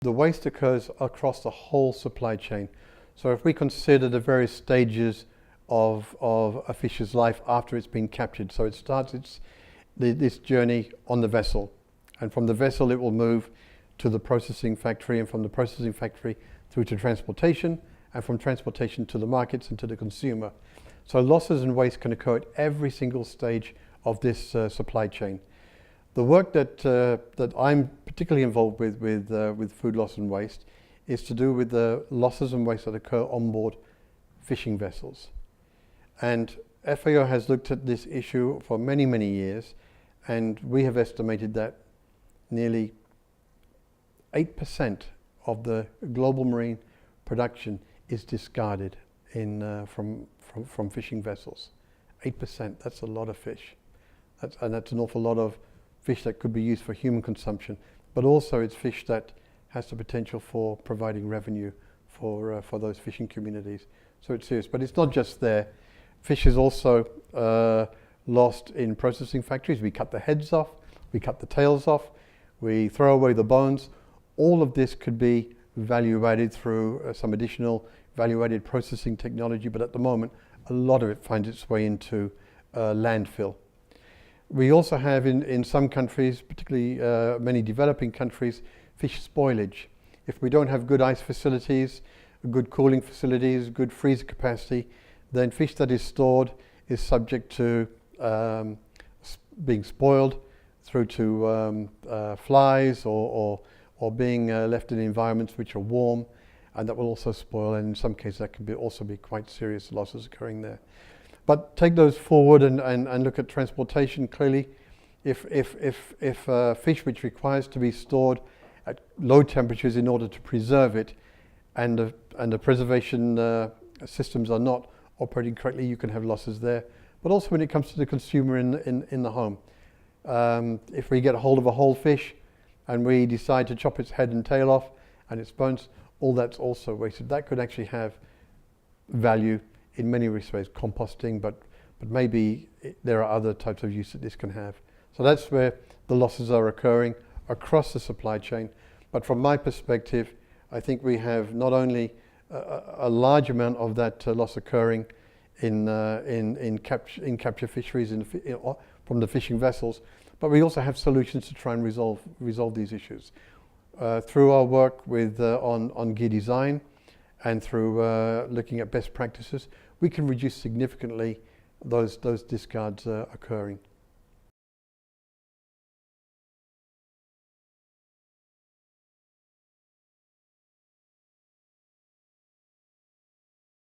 the waste occurs across the whole supply chain. So if we consider the various stages of a fish's life after it's been captured, so it starts this journey on the vessel, and from the vessel it will move to the processing factory, and from the processing factory through to transportation, and from transportation to the markets and to the consumer. So losses and waste can occur at every single stage of this supply chain. The work that I'm particularly involved with food loss and waste is to do with the losses and waste that occur on board fishing vessels. And FAO has looked at this issue for many, many years, and we have estimated that nearly 8% of the global marine production is discarded from fishing vessels. 8%, that's a lot of fish. That's an awful lot of fish that could be used for human consumption, but also it's fish that has the potential for providing revenue for those fishing communities. So it's serious, but it's not just there. Fish is also lost in processing factories. We cut the heads off, we cut the tails off, we throw away the bones. All of this could be value added through some additional value added processing technology, but at the moment, a lot of it finds its way into landfill. We also have in some countries, particularly many developing countries, fish spoilage. If we don't have good ice facilities, good cooling facilities, good freezer capacity, then fish that is stored is subject to being spoiled through to flies or being left in environments which are warm, and that will also spoil, and in some cases that can also be quite serious losses occurring there. But take those forward and look at transportation. Clearly, if fish which requires to be stored at low temperatures in order to preserve it, and the preservation systems are not operating correctly, you can have losses there. But also when it comes to the consumer in the home, if we get a hold of a whole fish and we decide to chop its head and tail off and its bones, all that's also wasted. That could actually have value in many respects, composting, but maybe there are other types of use that this can have. So that's where the losses are occurring across the supply chain. But from my perspective, I think we have not only a large amount of that loss occurring in capture fisheries from the fishing vessels, but we also have solutions to try and resolve these issues. Through our work on gear design and through looking at best practices, we can reduce significantly those discards occurring.